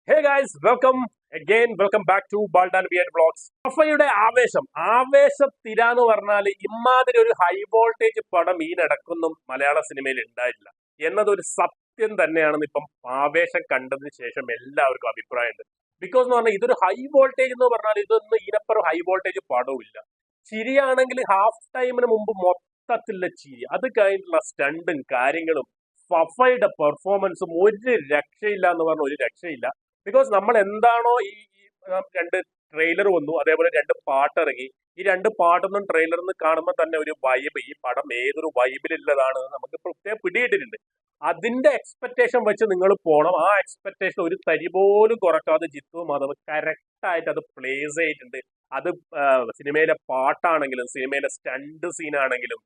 Hey guys welcome back to bald and beard vlogs. ഫഫയുടെ ആവേശം തിരാന്ന് പറഞ്ഞാൽ ഇമാതിരി ഒരു ഹൈ വോൾട്ടേജ് പടം ഈ നടക്കൊന്നും മലയാള സിനിമയിൽ ഉണ്ടായില്ല എന്നതൊരു സത്യം തന്നെയാണെന്ന് ഇപ്പം ആവേശം കണ്ടതിന് ശേഷം എല്ലാവർക്കും അഭിപ്രായമുണ്ട്. ബിക്കോസ് എന്ന് പറഞ്ഞാൽ ഇതൊരു ഹൈ വോൾട്ടേജ് എന്ന് പറഞ്ഞാൽ ഇതൊന്നും ഇതിനപ്പുറം ഹൈ വോൾട്ടേജ് പടവും ഇല്ല. ചിരിയാണെങ്കിൽ ഹാഫ് ടൈമിന് മുമ്പ് മൊത്തത്തിലുള്ള ചിരി, അത് കഴിഞ്ഞിട്ടുള്ള സ്റ്റണ്ടും കാര്യങ്ങളും ഫഫയുടെ പെർഫോമൻസും ഒരു രക്ഷയില്ല എന്ന് പറഞ്ഞ ഒരു രക്ഷയില്ല. ബിക്കോസ് നമ്മൾ എന്താണോ രണ്ട് ട്രെയിലർ വന്നു, അതേപോലെ രണ്ട് പാട്ട് ഇറങ്ങി. ഈ രണ്ട് പാട്ടൊന്നും ട്രെയിലറിൽ കാണുമ്പോൾ തന്നെ ഒരു വൈബ്, ഈ പടം ഏതൊരു വൈബിലുള്ളതാണ് നമുക്ക് പ്രത്യേകം പിടിയിട്ടിട്ടുണ്ട്. അതിന്റെ എക്സ്പെക്ടേഷൻ വെച്ച് നിങ്ങൾ പോകണം. ആ എക്സ്പെക്ടേഷൻ ഒരു തരി പോലും കുറക്കാതെ ജിത്തു മാധവ് കറക്റ്റ് ആയിട്ട് അത് പ്ലേസ് ചെയ്തിട്ടുണ്ട്. അത് സിനിമയിലെ പാട്ടാണെങ്കിലും സിനിമയിലെ സ്റ്റണ്ട് സീനാണെങ്കിലും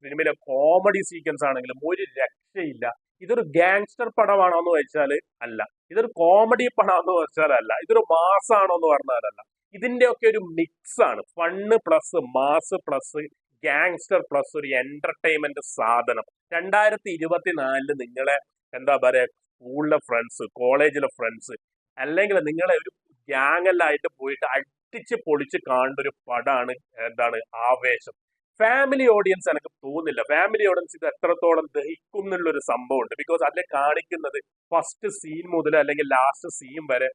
സിനിമയിലെ കോമഡി സീക്വൻസ് ആണെങ്കിലും ഒരു രക്ഷയില്ല. ഇതൊരു ഗാങ്സ്റ്റർ പടമാണോ എന്ന് വെച്ചാൽ അല്ല, ഇതൊരു കോമഡി പടമാണോ എന്ന് വെച്ചാൽ അല്ല, ഇതൊരു മാസാണോ എന്ന് പറഞ്ഞാലല്ല. ഇതിന്റെയൊക്കെ ഒരു മിക്സ് ആണ്. Fun plus mass plus gangster plus ഒരു എന്റർടൈൻമെന്റ് സാധനം. 2024 നിങ്ങളെ സ്കൂളിലെ ഫ്രണ്ട്സ്, കോളേജിലെ ഫ്രണ്ട്സ്, അല്ലെങ്കിൽ നിങ്ങളെ ഒരു ഗ്യാങ്ങെല്ലായിട്ട് പോയിട്ട് അടിച്ച് പൊളിച്ച് കാണേണ്ട ഒരു പടമാണ് ആവേശം. ഫാമിലി ഓഡിയൻസ് എനിക്ക് തോന്നുന്നില്ല. ഫാമിലി ഓഡിയൻസ് ഇത് എത്രത്തോളം ദഹിക്കും എന്നുള്ളൊരു സംഭവമുണ്ട്. ബിക്കോസ് അതിൽ കാണിക്കുന്നത് ഫസ്റ്റ് സീൻ മുതൽ അല്ലെങ്കിൽ ലാസ്റ്റ് സീൻ വരെ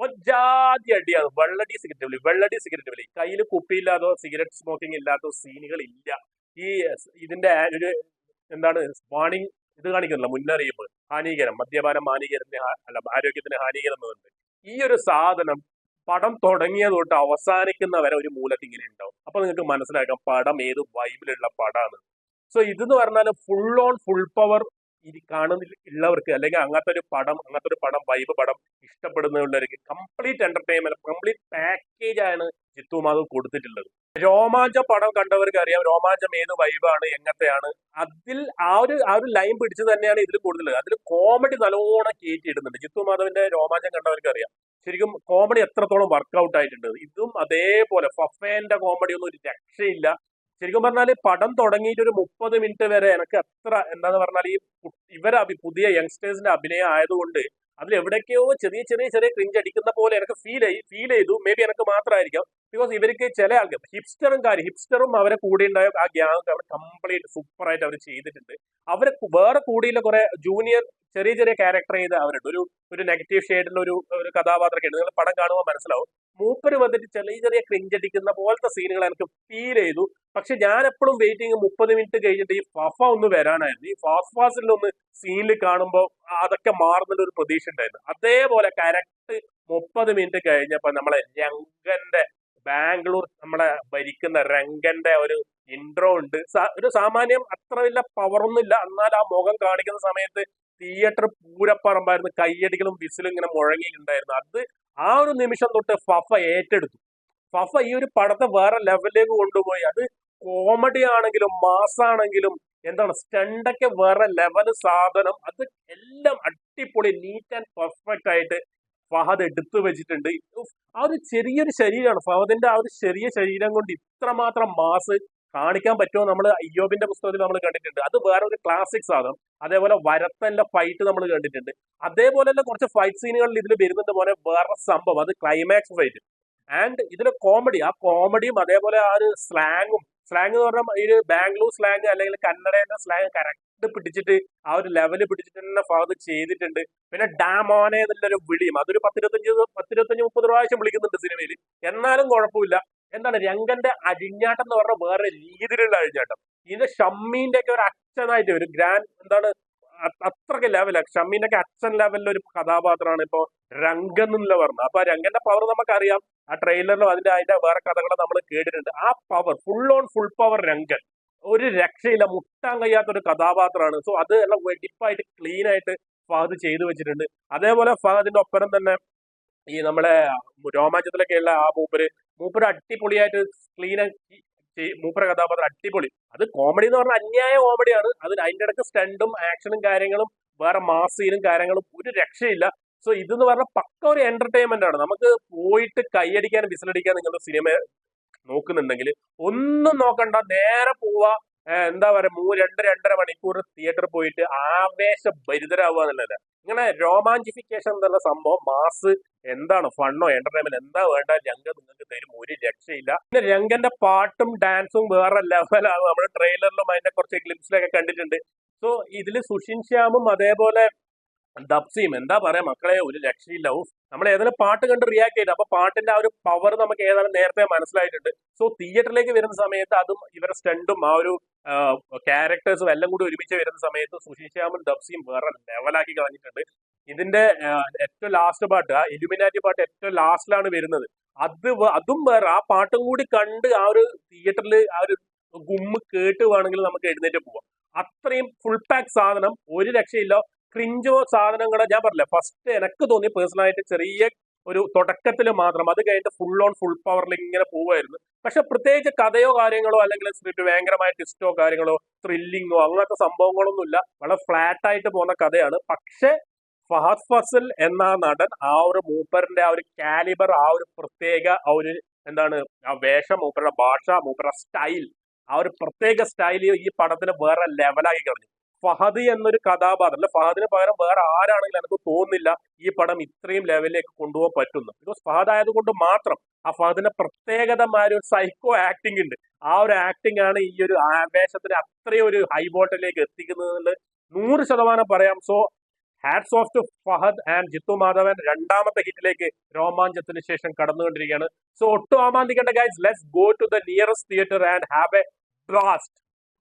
ഒജാതി അടിയാണ്. വെള്ളടി സിഗരറ്റ് വലി, കയ്യിൽ കുപ്പിയില്ലാതോ സിഗരറ്റ് സ്മോക്കിംഗ് ഇല്ലാത്തോ സീനുകൾ ഇല്ല. ഈ ഇതിന്റെ ഒരു വാണിംഗ് ഇത് കാണിക്കുന്നില്ല, മുന്നറിയിപ്പ്, ഹാനികരം, മദ്യപാനം ആരോഗ്യത്തിന് ഹാനികരം എന്നുണ്ട്. ഈ ഒരു സാധനം പടം തുടങ്ങിയത് തൊട്ട് അവസാനിക്കുന്ന വരെ ഒരു മൂലത്തിൽ ഇങ്ങനെ ഉണ്ടാവും. അപ്പൊ നിങ്ങൾക്ക് മനസ്സിലാക്കാം പടം ഏത് വൈബിലുള്ള പടമാണ്. സോ ഇതെന്ന് പറഞ്ഞാൽ ഫുൾ പവർ കാണുന്നവർക്ക്, അല്ലെങ്കിൽ അങ്ങനത്തെ ഒരു പടം വൈബ് പടം ഇഷ്ടപ്പെടുന്നവർക്ക് കംപ്ലീറ്റ് എന്റർടൈൻമെന്റ്, കംപ്ലീറ്റ് പാക്കേജ് ആണ് ജിത്തു മാധവ് കൊടുത്തിട്ടുള്ളത്. രോമാഞ്ചം പടം കണ്ടവർക്ക് അറിയാം രോമാഞ്ചം ഏത് വൈബാണ്, എങ്ങനത്തെയാണ്. അതിൽ ആ ഒരു ലൈൻ പിടിച്ചു തന്നെയാണ് ഇതിൽ കൂടുതൽ. അതിൽ കോമഡി നല്ലോണം കയറ്റിയിടുന്നുണ്ട്. ജിത്തു മാധവിന്റെ രോമാഞ്ചം കണ്ടവർക്ക് അറിയാം ശരിക്കും കോമഡി എത്രത്തോളം വർക്ക്ഔട്ട് ആയിട്ടുണ്ട്. ഇതും അതേപോലെ ഫഫേന്റെ കോമഡി ഒന്നും ഒരു രക്ഷയില്ല. ശരിക്കും പറഞ്ഞാൽ പടം തുടങ്ങിയിട്ട് ഒരു 30 മിനിറ്റ് വരെ എനിക്ക് എത്ര എന്താന്ന് പറഞ്ഞാൽ പുതിയ യങ്സ്റ്റേഴ്സിന്റെ അഭിനയം ആയതുകൊണ്ട് അതിൽ എവിടേക്കോ ചെറിയ ക്രിഞ്ച് അടിക്കുന്ന പോലെ എനിക്ക് ഫീൽ ചെയ്തു. മേ ബി എനിക്ക് മാത്രമായിരിക്കാം. ബിക്കോസ് ഇവർക്ക് ചില ആൾക്കാർ ഹിപ്സ്റ്ററും അവരെ കൂടെ ഉണ്ടായ ആ ഗ്യാങ് അവർ കംപ്ലീറ്റ് സൂപ്പറായിട്ട് അവർ ചെയ്തിട്ടുണ്ട്. അവരെ വേറെ കൂടിയുള്ള കുറെ ജൂനിയർ ചെറിയ ക്യാരക്ടർ ചെയ്ത് അവരുണ്ട്. ഒരു നെഗറ്റീവ് ഷെയ്ഡിലുള്ള ഒരു കഥാപാത്രമൊക്കെ ഉണ്ട്. നിങ്ങൾ പടം കാണുമ്പോൾ മനസ്സിലാവും. മൂപ്പര് വന്നിട്ട് ചെറിയ ക്രിഞ്ചടിക്കുന്ന പോലത്തെ സീനുകൾ എനിക്ക് ഫീൽ ചെയ്തു. പക്ഷെ ഞാൻ എപ്പോഴും വെയിറ്റിംഗ് 30 മിനിറ്റ് കഴിഞ്ഞിട്ട് ഈ ഫഫ ഒന്ന് വരാനായിരുന്നു. ഈ ഫാസ്റ്റിലൊന്ന് സീനിൽ കാണുമ്പോൾ അതൊക്കെ മാറുന്നുള്ള ഒരു പ്രതീക്ഷ ഉണ്ടായിരുന്നു. അതേപോലെ കറക്റ്റ് 30 മിനിറ്റ് കഴിഞ്ഞപ്പോ നമ്മളെ രംഗന്റെ ബാംഗ്ലൂർ നമ്മളെ ഭരിക്കുന്ന രംഗന്റെ ഒരു ഇൻട്രോ ഉണ്ട്. ഒരു സാമാന്യം അത്ര വലിയ പവറൊന്നും ഇല്ല, എന്നാൽ ആ മുഖം കാണിക്കുന്ന സമയത്ത് തിയേറ്റർ പൂരപ്പറമ്പായിരുന്നു. കയ്യടികളും വിസിലും ഇങ്ങനെ മുഴങ്ങിയിട്ടുണ്ടായിരുന്നു. അത് ആ ഒരു നിമിഷം തൊട്ട് ഫഫ ഏറ്റെടുത്തു. ഫഫ ഈ ഒരു പടത്തെ വേറെ ലെവലിലേക്ക് കൊണ്ടുപോയി. അത് കോമഡി ആണെങ്കിലും മാസാണെങ്കിലും സ്റ്റണ്ടൊക്കെ വേറെ ലെവല് സാധനം. അത് എല്ലാം അടിപൊളി നീറ്റ് ആൻഡ് പെർഫെക്റ്റ് ആയിട്ട് ഫഹദ് എടുത്തു വെച്ചിട്ടുണ്ട്. ആ ഒരു ചെറിയൊരു ശരീരമാണ് ഫഹദിന്റെ. ആ ഒരു ചെറിയ ശരീരം കൊണ്ട് ഇത്രമാത്രം മാസ് കാണിക്കാൻ പറ്റുമോ നമ്മൾ അയ്യോബിന്റെ പുസ്തകത്തിൽ നമ്മൾ കണ്ടിട്ടുണ്ട്. അത് വേറെ ഒരു ക്ലാസിക് സാധനം. അതേപോലെ വരത്തന്റെ ഫൈറ്റ് നമ്മൾ കണ്ടിട്ടുണ്ട്. അതേപോലെ തന്നെ കുറച്ച് ഫൈറ്റ് സീനുകളിൽ ഇതിൽ വരുന്നുണ്ട് പോലെ വേറെ സംഭവം, അത് ക്ലൈമാക്സ് ഫൈറ്റ്. ആൻഡ് ഇതിലെ ആ കോമഡിയും അതേപോലെ ആ ഒരു സ്ലാങ് എന്ന് പറഞ്ഞാൽ ഈ ബാംഗ്ലൂർ സ്ലാങ് അല്ലെങ്കിൽ കന്നഡയുടെ സ്ലാങ് കറക്റ്റ് പിടിച്ചിട്ട് ആ ഒരു ലെവല് പിടിച്ചിട്ട് തന്നെ ഫഹദ് ചെയ്തിട്ടുണ്ട്. പിന്നെ ഡാമോനെ എന്നുള്ളൊരു വിളിയും അതൊരു 10-25-30 പ്രാവശ്യം വിളിക്കുന്നുണ്ട് സിനിമയിൽ. എന്നാലും കുഴപ്പമില്ല. രംഗന്റെ അഴിഞ്ഞാട്ടം എന്ന് പറഞ്ഞാൽ വേറെ രീതിയിലുള്ള അഴിഞ്ഞാട്ടം. ഇതിന്റെ ഷമ്മീന്റെ ഒക്കെ ഒരു അച്ഛനായിട്ട് ഒരു ഗ്രാൻഡ് അത്രയ്ക്ക് ലെവലാണ്. ഷമ്മീന്റെ ഒക്കെ അച്ഛൻ ലെവലിലെ ഒരു കഥാപാത്രമാണ് ഇപ്പൊ രംഗൻ എന്നുള്ള പറഞ്ഞത്. അപ്പൊ രംഗന്റെ പവർ നമുക്കറിയാം. ആ ട്രെയിലറിലും അതിന്റെ വേറെ കഥകളും നമ്മൾ കേട്ടിട്ടുണ്ട്. ആ പവർ ഫുൾ പവർ രംഗൻ ഒരു രക്ഷയില്ല, മുട്ടാൻ കഴിയാത്ത ഒരു കഥാപാത്രമാണ്. സോ അത് എല്ലാം വെടിപ്പായിട്ട് ക്ലീൻ ആയിട്ട് ഫഹദ് ചെയ്തു വെച്ചിട്ടുണ്ട്. അതേപോലെ ഫഹദിന്റെ ഒപ്പരം തന്നെ ഈ നമ്മളെ രോമാഞ്ചത്തിലൊക്കെയുള്ള ആ മൂപ്പര് അടിപൊളിയായിട്ട് ക്ലീൻ മൂപ്പര കഥാപാത്രം അടിപൊളി. അത് കോമഡി എന്ന് പറഞ്ഞാൽ അന്യായ കോമഡിയാണ്. അതിന്റെ ഇടയ്ക്ക് സ്റ്റണ്ടും ആക്ഷനും കാര്യങ്ങളും വേറെ മാസ് സീനും കാര്യങ്ങളും ഒരു രക്ഷയില്ല. സോ ഇതെന്ന് പറഞ്ഞാൽ പക്ക ഒരു എന്റർടൈൻമെന്റ് ആണ്. നമുക്ക് പോയിട്ട് കൈയടിക്കാൻ വിസിലടിക്കാൻ നിങ്ങളുടെ സിനിമ നോക്കുന്നുണ്ടെങ്കിൽ ഒന്നും നോക്കണ്ട, നേരെ പോവാ. എന്താ പറയാ 2-2.5 മണിക്കൂർ തിയേറ്ററിൽ പോയിട്ട് ആവേശഭരിതരാവുക എന്നുള്ളത്. ഇങ്ങനെ രോമാഞ്ചിഫിക്കേഷൻ എന്നുള്ള സംഭവം മാസ് എന്താണ് ഫണ്ണോ എന്റർടൈൻമെന്റ് എന്താ വേണ്ട രംഗ നിങ്ങൾക്ക് തരും, ഒരു രക്ഷയില്ല. പിന്നെ രംഗന്റെ പാട്ടും ഡാൻസും വേറെ ലെവലാണ്. നമ്മൾ ട്രെയിലറിലും അതിന്റെ കുറച്ച് ഗ്ലിംസിലൊക്കെ കണ്ടിട്ടുണ്ട്. സോ ഇതില് സുഷിൻ ശ്യാമും അതേപോലെ ഡബ്സിയും എന്താ പറയാ മക്കളെ, ഒരു രക്ഷയില്ല. നമ്മൾ ഏതായാലും പാട്ട് കണ്ട് റിയാക്ട് ചെയ്ത് അപ്പൊ പാട്ടിന്റെ ആ ഒരു പവർ നമുക്ക് ഏതായാലും നേരത്തെ മനസ്സിലായിട്ടുണ്ട്. സോ തിയേറ്ററിലേക്ക് വരുന്ന സമയത്ത് അതും ഇവരുടെ സ്റ്റണ്ടും ആ ഒരു ക്യാരക്ടേഴ്സും എല്ലാം കൂടി ഒരുമിച്ച് വരുന്ന സമയത്ത് സുഷിൻ ശ്യാമും ഡബ്സിയും വേറെ ലെവലാക്കി കളഞ്ഞിട്ടുണ്ട്. ഇതിന്റെ ഏറ്റവും ലാസ്റ്റ് പാട്ട്, ആ ഇലുമിനാറ്റി പാട്ട് ഏറ്റവും ലാസ്റ്റിലാണ് വരുന്നത്. അതും വേറെ, ആ പാട്ടും കൂടി കണ്ട് ആ ഒരു തിയേറ്ററിൽ ആ ഒരു ഗുമ്മ് കേട്ട് വേണമെങ്കിൽ നമുക്ക് എഴുന്നേറ്റ് പോവാം. അത്രയും ഫുൾ പാക്ക് സാധനം, ഒരു രക്ഷയില്ല. ക്രിഞ്ചോ സാധനങ്ങൾ ഞാൻ പറഞ്ഞില്ല, ഫസ്റ്റ് എനിക്ക് തോന്നി പേഴ്സണലായിട്ട് ചെറിയ ഒരു തുടക്കത്തിൽ മാത്രം, അത് കഴിഞ്ഞിട്ട് ഫുൾ ഓൺ ഫുൾ പവറിൽ ഇങ്ങനെ പോവായിരുന്നു. പക്ഷെ പ്രത്യേകിച്ച് കഥയോ കാര്യങ്ങളോ അല്ലെങ്കിൽ സ്ക്രിപ്റ്റ് ഭയങ്കരമായ ട്വിസ്റ്റോ കാര്യങ്ങളോ ത്രില്ലിങ്ങോ അങ്ങനത്തെ സംഭവങ്ങളൊന്നുമില്ല. വളരെ ഫ്ലാറ്റ് ആയിട്ട് പോകുന്ന കഥയാണ്. പക്ഷെ ഫഹദ് ഫസൽ എന്ന നടൻ, ആ ഒരു മൂപ്പറിന്റെ ആ ഒരു കാലിബർ, ആ ഒരു പ്രത്യേക ആ ഒരു എന്താണ് ആ വേഷം, മൂപ്പരുടെ ഭാഷ, മൂപ്പരുടെ സ്റ്റൈൽ, ആ ഒരു പ്രത്യേക സ്റ്റൈൽ ഈ പടത്തിന് വേറെ ലെവലാക്കി കളഞ്ഞു. ഫഹദ് എന്നൊരു കഥാപാത്രം അല്ല, ഫഹദിന് പകരം വേറെ ആരാണെങ്കിലും എനിക്ക് തോന്നുന്നില്ല ഈ പടം ഇത്രയും ലെവലിലേക്ക് കൊണ്ടുപോകാൻ പറ്റുന്നു. ബിക്കോസ് ഫഹദ് ആയതുകൊണ്ട് മാത്രം. ആ ഫഹദിന്റെ പ്രത്യേകതമായ ഒരു സൈക്കോ ആക്ടിംഗ് ഉണ്ട്. ആ ഒരു ആക്ടിംഗ് ആണ് ഈ ഒരു ആവേശത്തിന് അത്രയും ഒരു ഹൈ വോൾട്ടിലേക്ക് എത്തിക്കുന്നത് 100% പറയാം. So hats off to Fahadh and Jithu Madhavan രണ്ടാമത്തെ ഹിറ്റിലേക്ക് രോമാഞ്ചത്തിന് ശേഷം കടന്നുകൊണ്ടിരിക്കുകയാണ്. സോ ഒട്ടും ആമാന്തിക്കേണ്ട guys, let's go to the nearest theatre and have a blast.